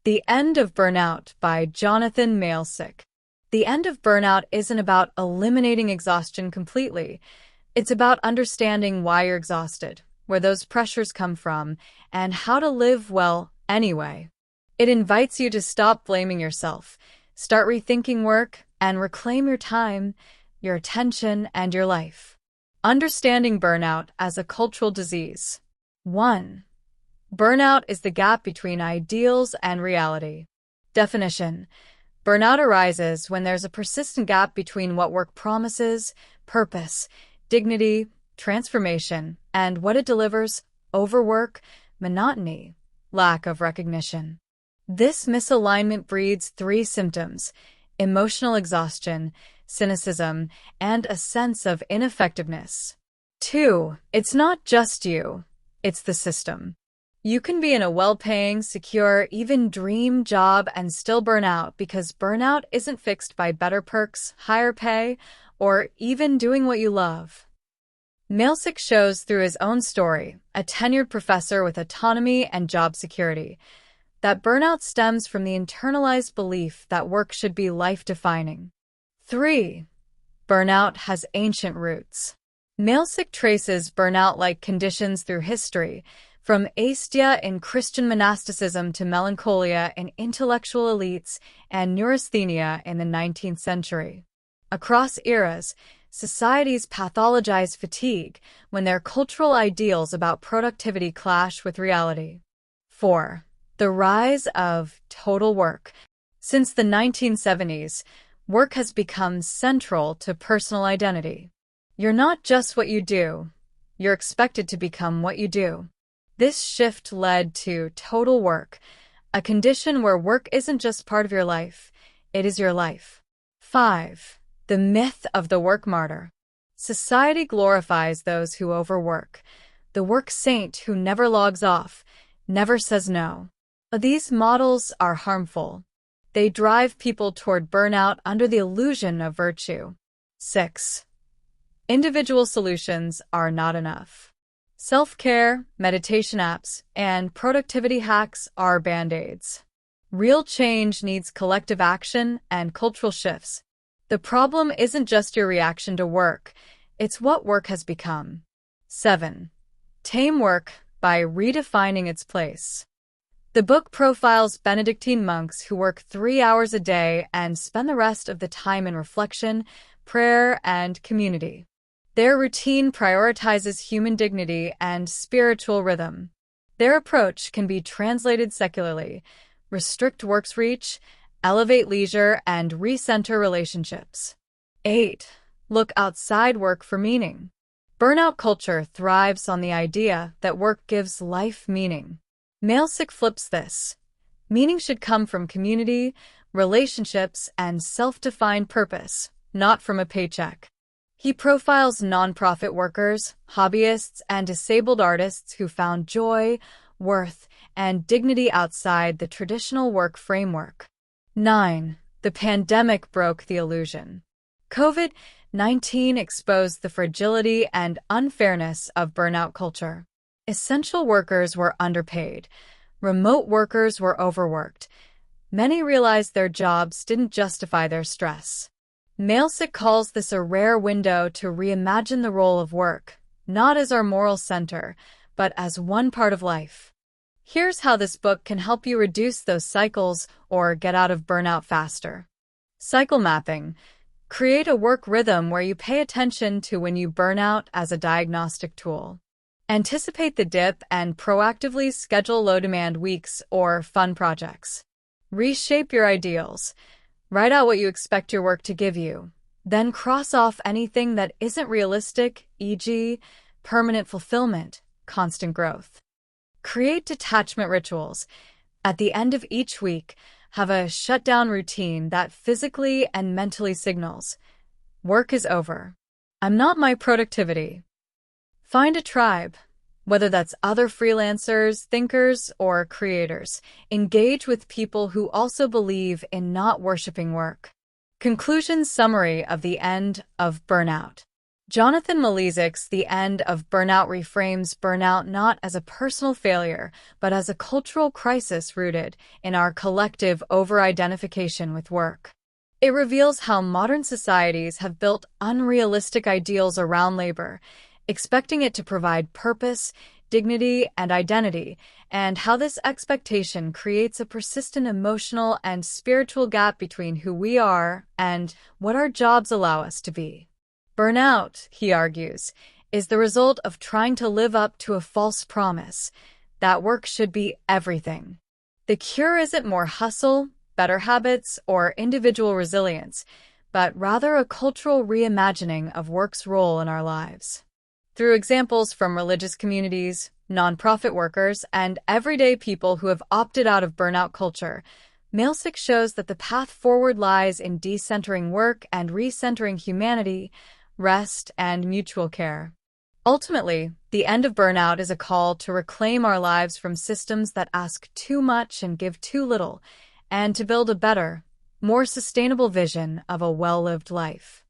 The End of Burnout by Jonathan Malesic. The End of Burnout isn't about eliminating exhaustion completely. It's about understanding why you're exhausted, where those pressures come from, and how to live well anyway. It invites you to stop blaming yourself, start rethinking work, and reclaim your time, your attention, and your life. Understanding burnout as a cultural disease. 1. Burnout is the gap between ideals and reality. Definition: burnout arises when there's a persistent gap between what work promises, purpose, dignity, transformation, and what it delivers: overwork, monotony, lack of recognition. This misalignment breeds three symptoms: emotional exhaustion, cynicism, and a sense of ineffectiveness. 2. It's not just you, it's the system. You can be in a well-paying, secure, even dream job and still burn out because burnout isn't fixed by better perks, higher pay, or even doing what you love. Malesic shows through his own story, a tenured professor with autonomy and job security, that burnout stems from the internalized belief that work should be life-defining. 3. Burnout has ancient roots. Malesic traces burnout-like conditions through history, from aesthesia in Christian monasticism to melancholia in intellectual elites and neurasthenia in the 19th century. Across eras, societies pathologize fatigue when their cultural ideals about productivity clash with reality. 4. The rise of total work. Since the 1970s, work has become central to personal identity. You're not just what you do, you're expected to become what you do. This shift led to total work, a condition where work isn't just part of your life, it is your life. 5. The myth of the work martyr. Society glorifies those who overwork, the work saint who never logs off, never says no. These models are harmful. They drive people toward burnout under the illusion of virtue. 6. Individual solutions are not enough. Self-care, meditation apps, and productivity hacks are band-aids. Real change needs collective action and cultural shifts. The problem isn't just your reaction to work, it's what work has become. 7. Tame work by redefining its place. The book profiles Benedictine monks who work 3 hours a day and spend the rest of the time in reflection, prayer, and community. Their routine prioritizes human dignity and spiritual rhythm. Their approach can be translated secularly: restrict work's reach, elevate leisure, and recenter relationships. 8. Look outside work for meaning. Burnout culture thrives on the idea that work gives life meaning. Malesic flips this. Meaning should come from community, relationships, and self-defined purpose, not from a paycheck. He profiles nonprofit workers, hobbyists, and disabled artists who found joy, worth, and dignity outside the traditional work framework. 9. The pandemic broke the illusion. COVID-19 exposed the fragility and unfairness of burnout culture. Essential workers were underpaid. Remote workers were overworked. Many realized their jobs didn't justify their stress. Malesic calls this a rare window to reimagine the role of work, not as our moral center, but as one part of life. Here's how this book can help you reduce those cycles or get out of burnout faster. Cycle mapping. Create a work rhythm where you pay attention to when you burn out as a diagnostic tool. Anticipate the dip and proactively schedule low-demand weeks or fun projects. Reshape your ideals. Write out what you expect your work to give you. Then cross off anything that isn't realistic, e.g., permanent fulfillment, constant growth. Create detachment rituals. At the end of each week, have a shutdown routine that physically and mentally signals, work is over. I'm not my productivity. Find a tribe. Whether that's other freelancers, thinkers, or creators, engage with people who also believe in not worshiping work. Conclusion summary of The End of Burnout. Jonathan Malesic's The End of Burnout reframes burnout not as a personal failure, but as a cultural crisis rooted in our collective over-identification with work. It reveals how modern societies have built unrealistic ideals around labor, expecting it to provide purpose, dignity, and identity, and how this expectation creates a persistent emotional and spiritual gap between who we are and what our jobs allow us to be. Burnout, he argues, is the result of trying to live up to a false promise that work should be everything. The cure isn't more hustle, better habits, or individual resilience, but rather a cultural reimagining of work's role in our lives. Through examples from religious communities, nonprofit workers, and everyday people who have opted out of burnout culture, Malesic shows that the path forward lies in decentering work and recentering humanity, rest, and mutual care. Ultimately, the end of burnout is a call to reclaim our lives from systems that ask too much and give too little, and to build a better, more sustainable vision of a well-lived life.